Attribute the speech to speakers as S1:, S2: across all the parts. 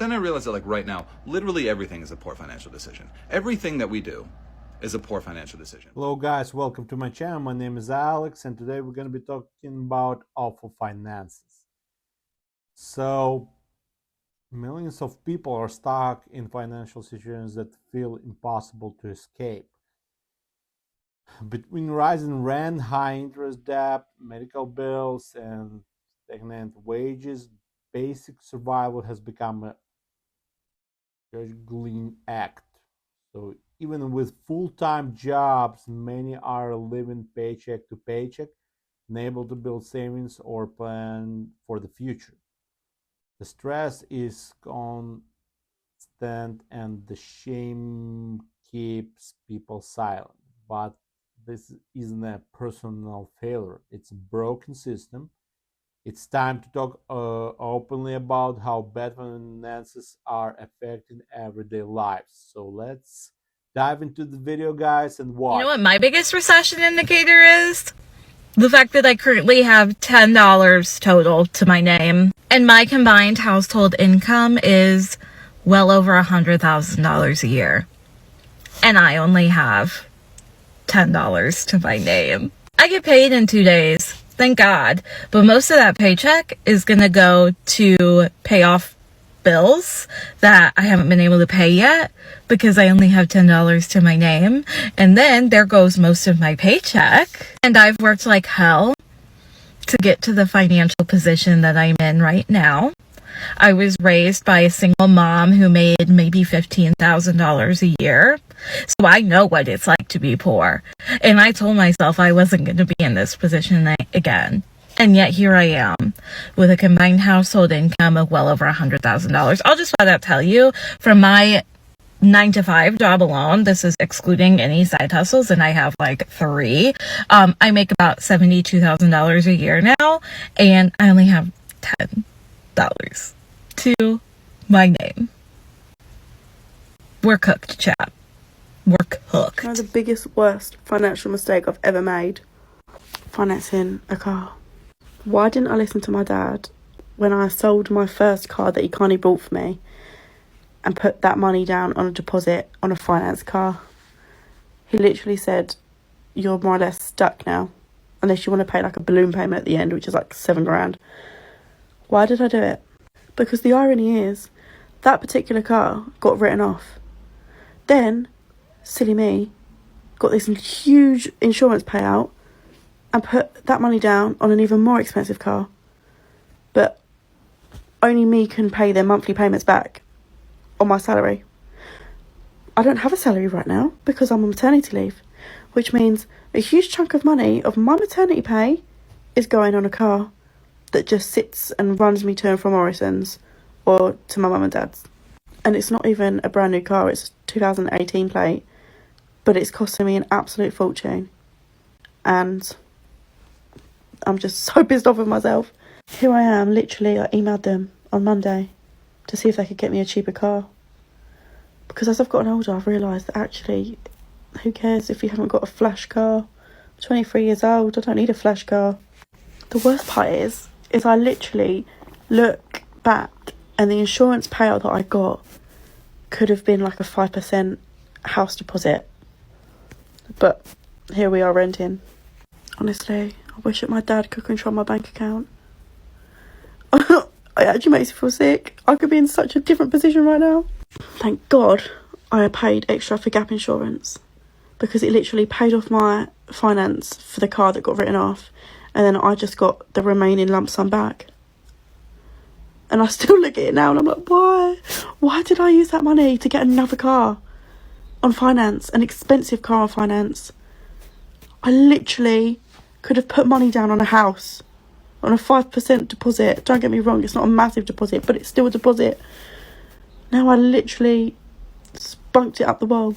S1: Then I realized that like right now, literally everything is a poor financial decision. Everything that we do is a poor financial decision.
S2: Hello guys, welcome to my channel. My name is Alex and today we're going to be talking about awful finances. So millions of people are stuck in financial situations that feel impossible to escape. Between rising rent, high interest debt, medical bills, and stagnant wages, basic survival has become a juggling act. So even with full-time jobs, many are living paycheck to paycheck, unable to build savings or plan for the future. The stress is constant and the shame keeps people silent. But this isn't a personal failure, it's a broken system. It's time to talk openly about how bad finances are affecting everyday lives. So let's dive into the video, guys, and watch.
S3: You know what my biggest recession indicator is? The fact that I currently have $10 total to my name. And my combined household income is well over $100,000 a year. And I only have $10 to my name. I get paid in 2 days. Thank God. But most of that paycheck is going to go to pay off bills that I haven't been able to pay yet because I only have $10 to my name. And then there goes most of my paycheck. And I've worked like hell to get to the financial position that I'm in right now. I was raised by a single mom who made maybe $15,000 a year. So I know what it's like to be poor. And I told myself I wasn't going to be in this position again. And yet here I am with a combined household income of well over $100,000. I'll just flat out tell you, from my 9-to-5 job alone, this is excluding any side hustles, and I have like 3. I make about $72,000 a year now, and I only have $10 to my name. We're cooked, chat. We're cooked.
S4: The biggest, worst financial mistake I've ever made: financing a car. Why didn't I listen to my dad when I sold my first car that he kindly bought for me and put that money down on a deposit on a finance car? He literally said, "You're more or less stuck now, unless you want to pay like a balloon payment at the end, which is like $7,000. Why did I do it? Because the irony is, that particular car got written off. Then, silly me, got this huge insurance payout and put that money down on an even more expensive car. But only me can pay their monthly payments back on my salary. I don't have a salary right now because I'm on maternity leave, which means a huge chunk of money of my maternity pay is going on a car that just sits and runs me to and from Morrison's or to my mum and dad's. And it's not even a brand new car, it's a 2018 plate, but it's costing me an absolute fortune. And I'm just so pissed off with myself. Here I am, literally, I emailed them on Monday to see if they could get me a cheaper car. Because as I've gotten older, I've realised that actually, who cares if you haven't got a flash car? I'm 23 years old, I don't need a flash car. The worst part is I literally look back and the insurance payout that I got could have been like a 5% house deposit. But here we are renting. Honestly, I wish that my dad could control my bank account. It actually makes me feel sick. I could be in such a different position right now. Thank God I paid extra for gap insurance, because it literally paid off my finance for the car that got written off, and then I just got the remaining lump sum back. And I still look at it now and I'm like, why? Why did I use that money to get another car on finance, an expensive car on finance? I literally could have put money down on a house, on a 5% deposit. Don't get me wrong, it's not a massive deposit, but it's still a deposit. Now I literally spunked it up the wall.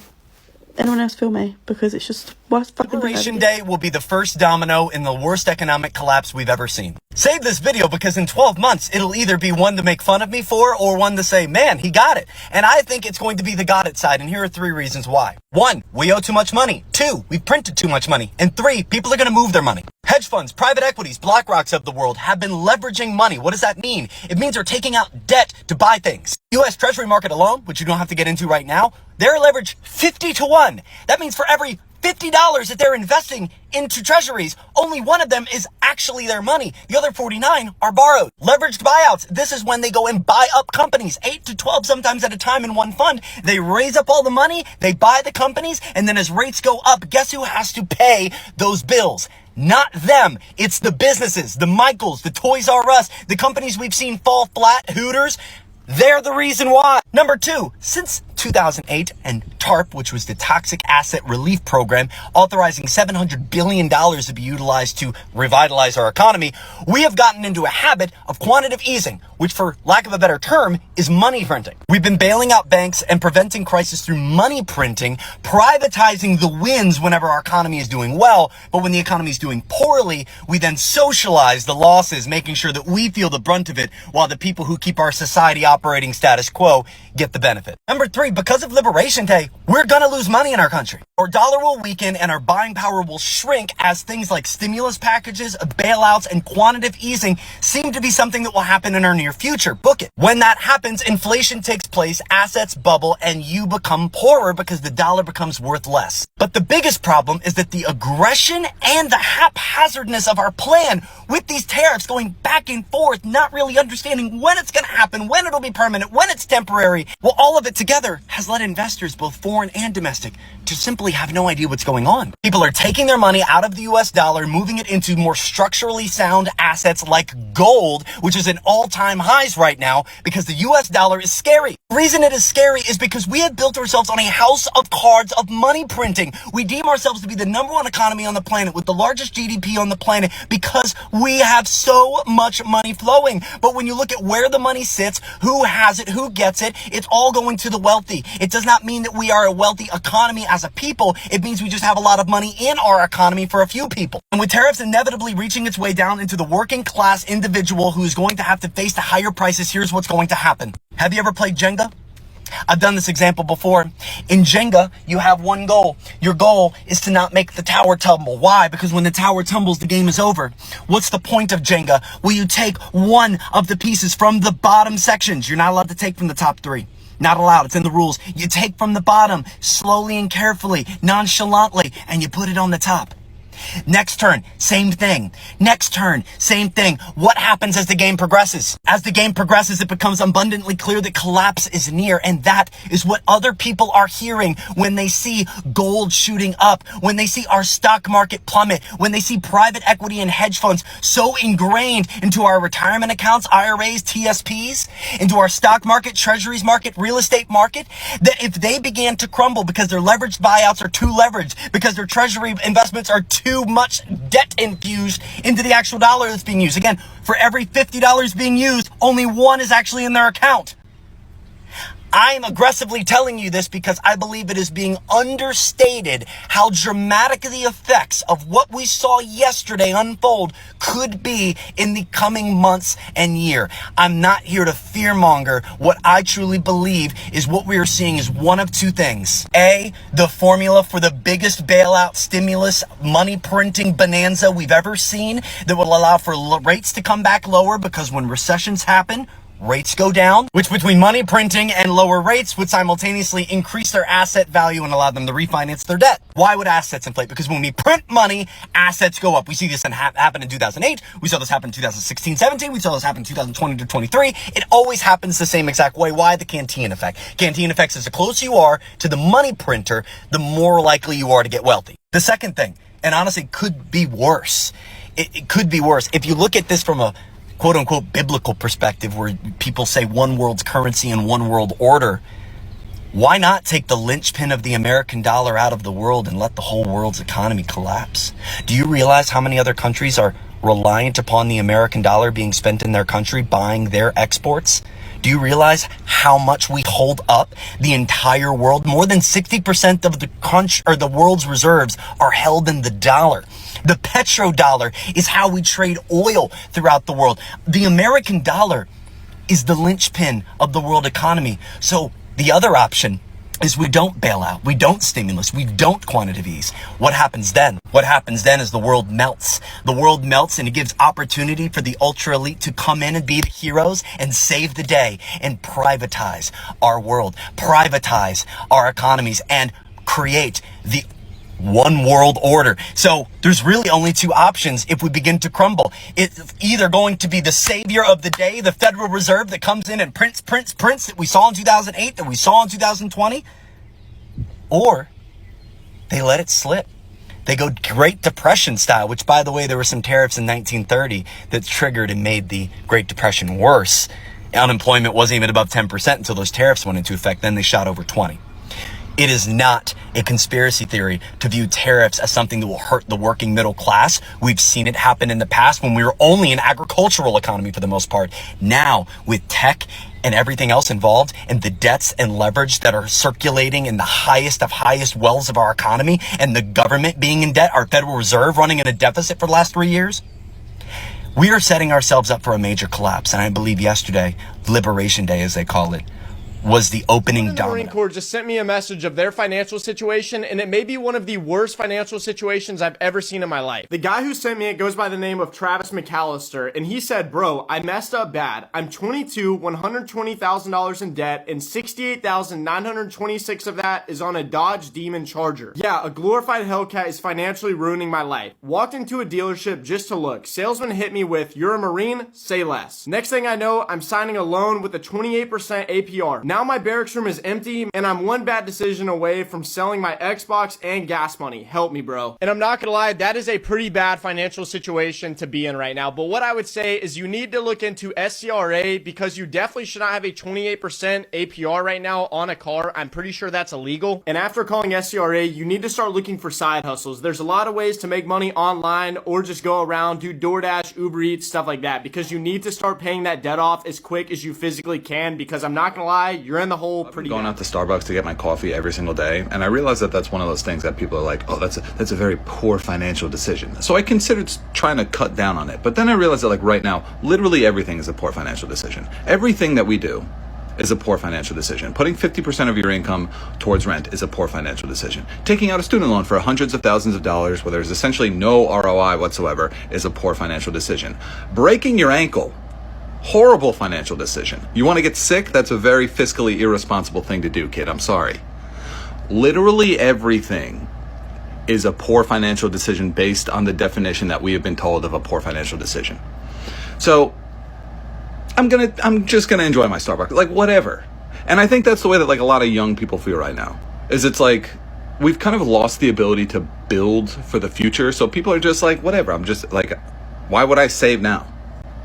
S4: Anyone else feel me? Because it's just What's fucking
S5: Liberation
S4: pathetic?
S5: Day will be the first domino in the worst economic collapse we've ever seen. Save this video because in 12 months, it'll either be one to make fun of me for or one to say, man, he got it. And I think it's going to be the got it side. And here are 3 reasons why. 1, we owe too much money. 2, we've printed too much money. And 3, people are going to move their money. Hedge funds, private equities, BlackRocks of the world have been leveraging money. What does that mean? It means they're taking out debt to buy things. U.S. Treasury market alone, which you don't have to get into right now, they're leveraged 50 to 1. That means for every $50 that they're investing into treasuries, only one of them is actually their money. The other 49 are borrowed. Leveraged buyouts. This is when they go and buy up companies, 8 to 12 sometimes at a time in one fund. They raise up all the money, they buy the companies, and then as rates go up, guess who has to pay those bills? Not them. It's the businesses, the Michaels, the Toys R Us, the companies we've seen fall flat, Hooters. They're the reason why. Number 2, since 2008 and TARP, which was the Toxic Asset Relief Program, authorizing $700 billion to be utilized to revitalize our economy, we have gotten into a habit of quantitative easing, which for lack of a better term is money printing. We've been bailing out banks and preventing crisis through money printing, privatizing the wins whenever our economy is doing well, but when the economy is doing poorly, we then socialize the losses, making sure that we feel the brunt of it while the people who keep our society operating status quo get the benefit. Number 3, because of Liberation Day, we're gonna lose money in our country. Our dollar will weaken and our buying power will shrink as things like stimulus packages, bailouts, and quantitative easing seem to be something that will happen in our near future. Book it. When that happens, inflation takes place, assets bubble, and you become poorer because the dollar becomes worth less. But the biggest problem is that the aggression and the haphazardness of our plan with these tariffs going back and forth, not really understanding when it's gonna happen, when it'll be permanent, when it's temporary, well, all of it together has led investors, both foreign and domestic, to simply have no idea what's going on. People are taking their money out of the US dollar, moving it into more structurally sound assets like gold, which is at all-time highs right now because the US dollar is scary. The reason it is scary is because we have built ourselves on a house of cards of money printing. We deem ourselves to be the #1 economy on the planet with the largest GDP on the planet because we have so much money flowing. But when you look at where the money sits, who has it, who gets it, it's all going to the wealthy. It does not mean that we are a wealthy economy as a people. It means we just have a lot of money in our economy for a few people. And with tariffs inevitably reaching its way down into the working class individual who is going to have to face the higher prices, here's what's going to happen. Have you ever played Jenga? I've done this example before. In Jenga, you have one goal. Your goal is to not make the tower tumble. Why? Because when the tower tumbles, the game is over. What's the point of Jenga? Well, you take one of the pieces from the bottom sections. You're not allowed to take from the top 3. Not allowed. It's in the rules. You take from the bottom, slowly and carefully, nonchalantly, and you put it on the top. Next turn, same thing. Next turn, same thing. What happens as the game progresses? As the game progresses, it becomes abundantly clear that collapse is near, and that is what other people are hearing when they see gold shooting up, when they see our stock market plummet, when they see private equity and hedge funds so ingrained into our retirement accounts, IRAs, TSPs, into our stock market, treasuries market, real estate market, that if they began to crumble because their leveraged buyouts are too leveraged, because their treasury investments are too much debt infused into the actual dollar that's being used. Again, for every $50 being used, only 1 is actually in their account. I'm aggressively telling you this because I believe it is being understated how dramatic the effects of what we saw yesterday unfold could be in the coming months and year. I'm not here to fearmonger. What I truly believe is what we are seeing is one of 2 things. A, the formula for the biggest bailout, stimulus, money printing bonanza we've ever seen that will allow for rates to come back lower because when recessions happen, rates go down, which between money printing and lower rates would simultaneously increase their asset value and allow them to refinance their debt. Why would assets inflate? Because when we print money, assets go up. We see this happen in 2008. We saw this happen in 2016, 17. We saw this happen in 2020 to 23. It always happens the same exact way. Why? The canteen effect. Canteen effect is the closer you are to the money printer, the more likely you are to get wealthy. The second thing, and honestly could be worse. It could be worse. If you look at this from a quote unquote biblical perspective where people say one world's currency and one world order, why not take the linchpin of the American dollar out of the world and let the whole world's economy collapse? Do you realize how many other countries are reliant upon the American dollar being spent in their country buying their exports? Do you realize how much we hold up the entire world? More than 60% of the world's reserves are held in the dollar. The petrodollar is how we trade oil throughout the world. The American dollar is the linchpin of the world economy. So the other option is we don't bail out, we don't stimulus, we don't quantitative ease. What happens then? What happens then is the world melts. The world melts, and it gives opportunity for the ultra elite to come in and be the heroes and save the day and privatize our world, privatize our economies, and create the one world order. So there's really only two options if we begin to crumble. It's either going to be the savior of the day, the Federal Reserve that comes in and prints that we saw in 2008, that we saw in 2020, or they let it slip. They go Great Depression style, which, by the way, there were some tariffs in 1930 that triggered and made the Great Depression worse. Unemployment wasn't even above 10% until those tariffs went into effect. Then they shot over 20. It is not a conspiracy theory to view tariffs as something that will hurt the working middle class. We've seen it happen in the past when we were only an agricultural economy for the most part. Now, with tech and everything else involved, and the debts and leverage that are circulating in the highest of highest wells of our economy, and the government being in debt, our Federal Reserve running in a deficit for the last 3 years, we are setting ourselves up for a major collapse. And I believe yesterday, Liberation Day, as they call it, was the opening domino.
S6: The Marine Corps just sent me a message of their financial situation, and it may be one of the worst financial situations I've ever seen in my life. The guy who sent me it goes by the name of Travis McAllister, and he said, "Bro, I messed up bad. I'm 22, $120,000 in debt, and $68,926 of that is on a Dodge Demon Charger. Yeah, a glorified Hellcat is financially ruining my life. Walked into a dealership just to look. Salesman hit me with, 'You're a Marine, say less.' Next thing I know, I'm signing a loan with a 28% APR. Now my barracks room is empty, and I'm one bad decision away from selling my Xbox and gas money. Help me, bro." And I'm not gonna lie, that is a pretty bad financial situation to be in right now. But what I would say is you need to look into SCRA, because you definitely should not have a 28% APR right now on a car. I'm pretty sure that's illegal. And after calling SCRA, you need to start looking for side hustles. There's a lot of ways to make money online, or just go around, do DoorDash, Uber Eats, stuff like that, because you need to start paying that debt off as quick as you physically can, because I'm not gonna lie, you're in the hole pretty
S1: going
S6: bad.
S1: out to Starbucks to get my coffee every single day, and I realize that that's one of those things that people are like, "Oh, that's a very poor financial decision." So I considered trying to cut down on it, but then I realized that, like, right now, literally everything is a poor financial decision. Everything that we do is a poor financial decision. Putting 50% of your income towards rent is a poor financial decision. Taking out a student loan for hundreds of thousands of dollars where there's essentially no ROI whatsoever is a poor financial decision. Breaking your ankle, horrible financial decision. You want to get sick? That's a very fiscally irresponsible thing to do, kid. I'm sorry. Literally everything is a poor financial decision based on the definition that we have been told of a poor financial decision. So I'm just gonna enjoy my Starbucks, like, whatever. And I think that's the way that, like, a lot of young people feel right now. Is it's like we've kind of lost the ability to build for the future. So people are just like, whatever. I'm just like, why would I save now?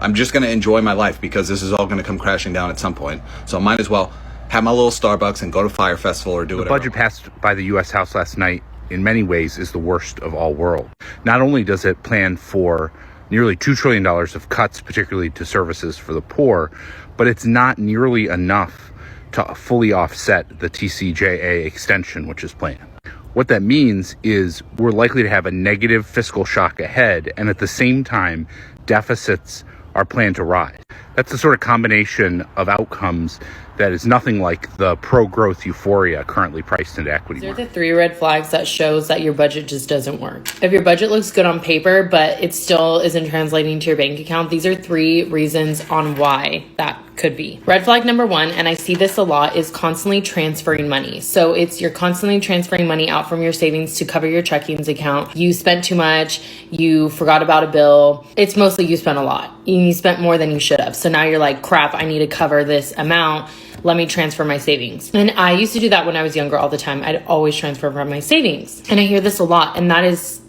S1: I'm just going to enjoy my life because this is all going to come crashing down at some point. So I might as well have my little Starbucks and go to Fire Festival or do whatever.
S7: The budget passed by the U.S. House last night, in many ways, is the worst of all world. Not only does it plan for nearly $2 trillion of cuts, particularly to services for the poor, but it's not nearly enough to fully offset the TCJA extension, which is planned. What that means is we're likely to have a negative fiscal shock ahead, and at the same time, deficits are planned to rise. That's the sort of combination of outcomes that is nothing like the pro-growth euphoria currently priced into equity
S8: These are
S7: markets.
S8: the 3 red flags that shows that your budget just doesn't work. If your budget looks good on paper, but it still isn't translating to your bank account, these are 3 reasons on why that could be. Red flag number 1, and I see this a lot, is constantly transferring money. So you're constantly transferring money out from your savings to cover your checkings account. You spent too much, you forgot about a bill. It's mostly you spent a lot. You spent more than you should have. So now you're like, crap, I need to cover this amount. Let me transfer my savings. And I used to do that when I was younger all the time. I'd always transfer from my savings. And I hear this a lot, and that is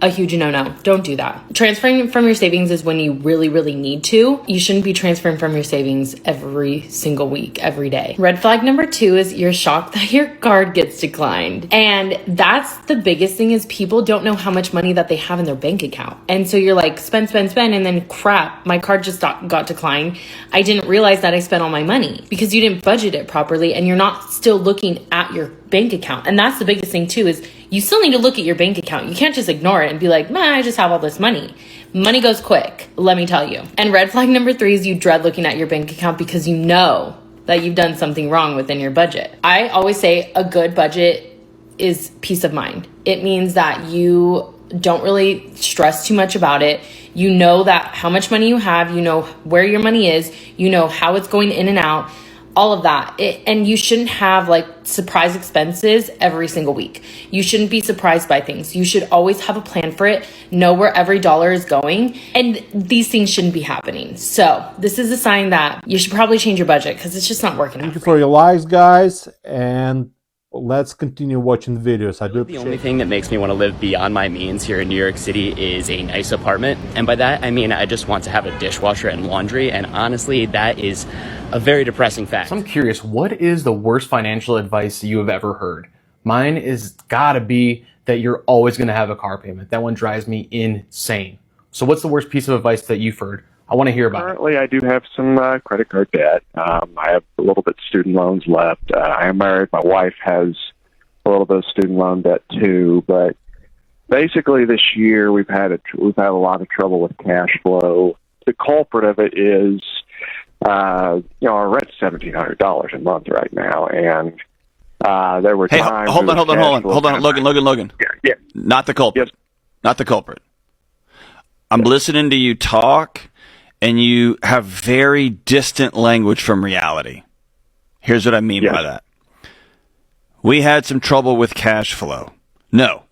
S8: a huge no-no. Don't do that. Transferring from your savings is when you really, really need to. You shouldn't be transferring from your savings every single week, every day. Red flag number 2 is you're shocked that your card gets declined. And that's the biggest thing, is people don't know how much money that they have in their bank account. And so you're like, spend, and then crap, my card just got declined. I didn't realize that I spent all my money, because you didn't budget it properly and you're not still looking at your bank account. And that's the biggest thing too, is you still need to look at your bank account. You can't just ignore it and be like, man, I just have all this money. Money goes quick, let me tell you. And red flag number 3 is you dread looking at your bank account because you know that you've done something wrong within your budget. I always say a good budget is peace of mind. It means that you don't really stress too much about it. You know that how much money you have, you know where your money is, you know how it's going in and out, all of that. And you shouldn't have like surprise expenses every single week. You shouldn't be surprised by things. You should always have a plan for it, know where every dollar is going, and these things shouldn't be happening. So this is a sign that you should probably change your budget, because it's just not working out.
S2: Thank you for your likes, guys, and let's continue watching the videos. I do
S9: The only thing that makes me want to live beyond my means here in New York City is a nice apartment. And by that, I mean, I just want to have a dishwasher and laundry. And honestly, that is a very depressing fact.
S6: So I'm curious, what is the worst financial advice you have ever heard? Mine is gotta be that you're always gonna have a car payment. That one drives me insane. So what's the worst piece of advice that you've heard? I want to hear about it.
S10: Currently, I do have some credit card debt. I have a little bit of student loans left. I am married. My wife has a little bit of student loan debt too. But basically, this year we've had a lot of trouble with cash flow. The culprit of it is, our rent's $1,700 a month right now, and there were times.
S11: Hold on, Logan.
S10: Yeah.
S11: Not the culprit.
S10: Yes.
S11: Not the culprit. I'm listening to you talk, and you have very distant language from reality. Here's what I mean by that. We had some trouble with cash flow. No.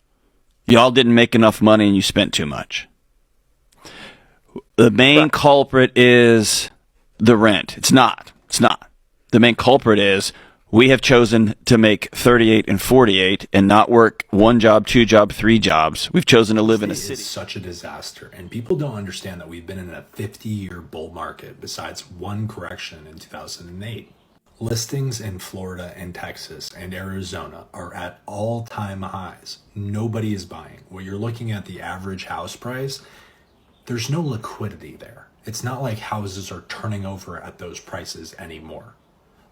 S11: Y'all didn't make enough money and you spent too much. The main culprit is the rent. It's not. The main culprit is we have chosen to make 38 and 48 and not work 1 job, 2 job, 3 jobs. We've chosen to live in a city.
S12: It's such a disaster, and people don't understand that we've been in a 50-year bull market besides one correction in 2008. Listings in Florida and Texas and Arizona are at all-time highs. Nobody is buying. When you're looking at the average house price, there's no liquidity there. It's not like houses are turning over at those prices anymore.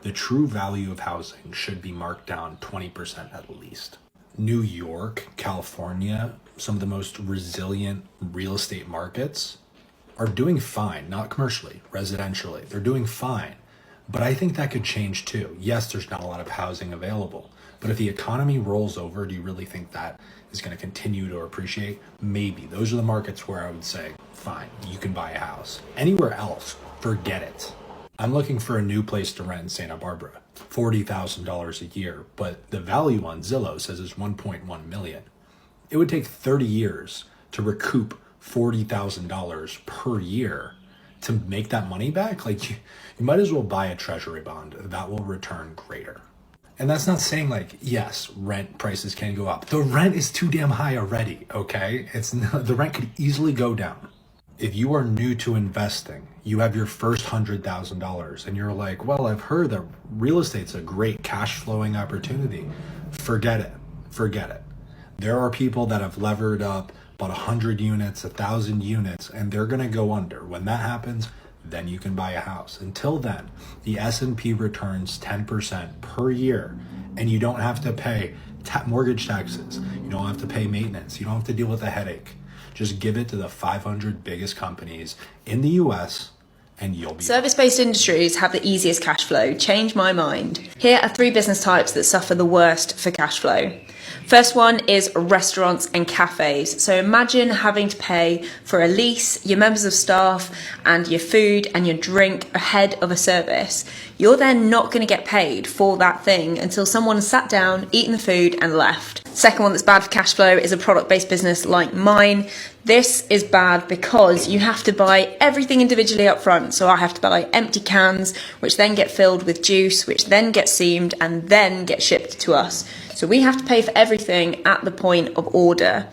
S12: The true value of housing should be marked down 20% at least. New York, California, some of the most resilient real estate markets are doing fine, not commercially, residentially. They're doing fine. But I think that could change too. Yes, there's not a lot of housing available, but if the economy rolls over, do you really think that is going to continue to appreciate? Maybe. Those are the markets where I would say, fine, you can buy a house. Anywhere else, forget it. I'm looking for a new place to rent in Santa Barbara, $40,000 a year, but the value on Zillow says it's $1.1 million. It would take 30 years to recoup $40,000 per year to make that money back. Like, you might as well buy a treasury bond that will return greater. And that's not saying like, yes, rent prices can go up. The rent is too damn high already, okay? The rent could easily go down. If you are new to investing, you have your first $100,000 and you're like, well, I've heard that real estate's a great cash flowing opportunity. Forget it. There are people that have levered up, bought 100 units, 1,000 units, and they're going to go under. When that happens, then you can buy a house. Until then, the S&P returns 10% per year, and you don't have to pay mortgage taxes. You don't have to pay maintenance. You don't have to deal with a headache. Just give it to the 500 biggest companies in the US and you'll be...
S13: Service-based industries have the easiest cash flow. Change my mind. Here are 3 business types that suffer the worst for cash flow. First one is restaurants and cafes. So imagine having to pay for a lease, your members of staff, and your food and your drink ahead of a service. You're then not going to get paid for that thing until someone sat down, eaten the food, and left. Second one that's bad for cash flow is a product-based business like mine. This is bad because you have to buy everything individually up front. So I have to buy empty cans, which then get filled with juice, which then get seamed and then get shipped to us. So we have to pay for everything at the point of order.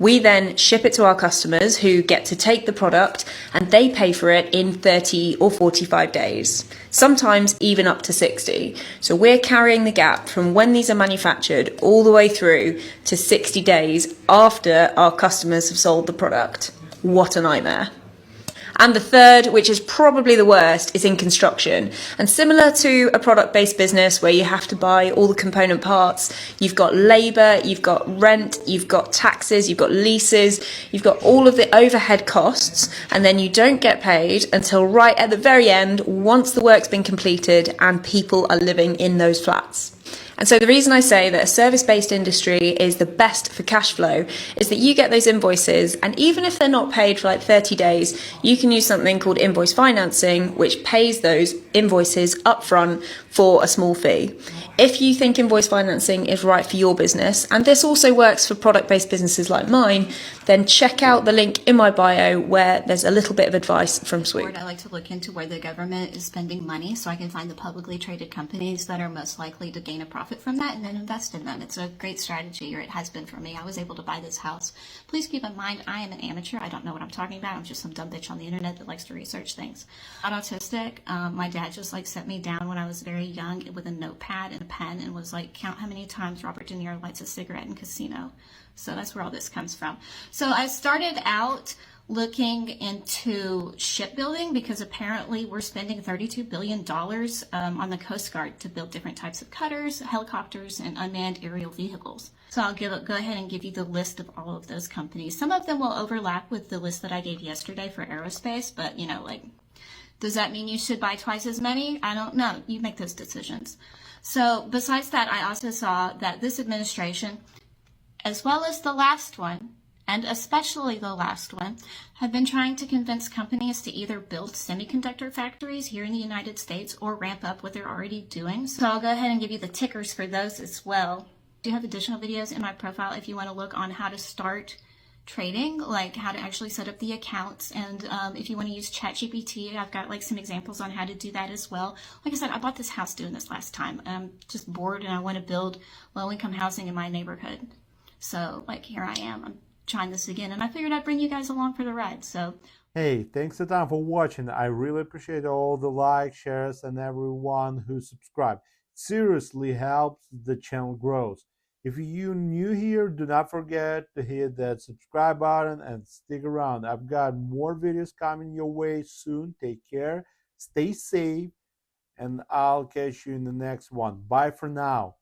S13: We then ship it to our customers who get to take the product and they pay for it in 30 or 45 days, sometimes even up to 60. So we're carrying the gap from when these are manufactured all the way through to 60 days after our customers have sold the product. What a nightmare. And the third, which is probably the worst, is in construction. And similar to a product-based business where you have to buy all the component parts, you've got labour, you've got rent, you've got taxes, you've got leases, you've got all of the overhead costs, and then you don't get paid until right at the very end, once the work's been completed and people are living in those flats. And so the reason I say that a service-based industry is the best for cash flow is that you get those invoices, and even if they're not paid for like 30 days, you can use something called invoice financing, which pays those invoices upfront for a small fee. If you think invoice financing is right for your business, and this also works for product-based businesses like mine, then check out the link in my bio where there's a little bit of advice from Swoop.
S14: I like to look into where the government is spending money so I can find the publicly traded companies that are most likely to gain a profit from that and then invest in them. It's a great strategy, or it has been for me. I was able to buy this house. Please keep in mind, I am an amateur. I don't know what I'm talking about. I'm just some dumb bitch on the internet that likes to research things. I'm autistic. My dad just like set me down when I was very young with a notepad and a pen and was like, count how many times Robert De Niro lights a cigarette in Casino. So that's where all this comes from. So I started out looking into shipbuilding because apparently we're spending $32 billion on the Coast Guard to build different types of cutters, helicopters, and unmanned aerial vehicles. So I'll go ahead and give you the list of all of those companies. Some of them will overlap with the list that I gave yesterday for aerospace, but you know, like, does that mean you should buy twice as many? I don't know. You make those decisions. So besides that, I also saw that this administration, as well as the last one, and especially the last one, have been trying to convince companies to either build semiconductor factories here in the United States or ramp up what they're already doing. So I'll go ahead and give you the tickers for those as well. I do have additional videos in my profile if you want to look on how to start trading, like how to actually set up the accounts, and if you want to use ChatGPT, I've got like some examples on how to do that as well. Like I said, I bought this house doing this last time. I'm just bored and I want to build low-income housing in my neighborhood. So like here I am, I'm trying this again, and I figured I'd bring you guys along for the ride. So
S2: hey, thanks a ton for watching. I really appreciate all the likes, shares, and everyone who subscribed. Seriously helps the channel grows. If you're new here, do not forget to hit that subscribe button and stick around. I've got more videos coming your way soon. Take care, stay safe, and I'll catch you in the next one. Bye for now.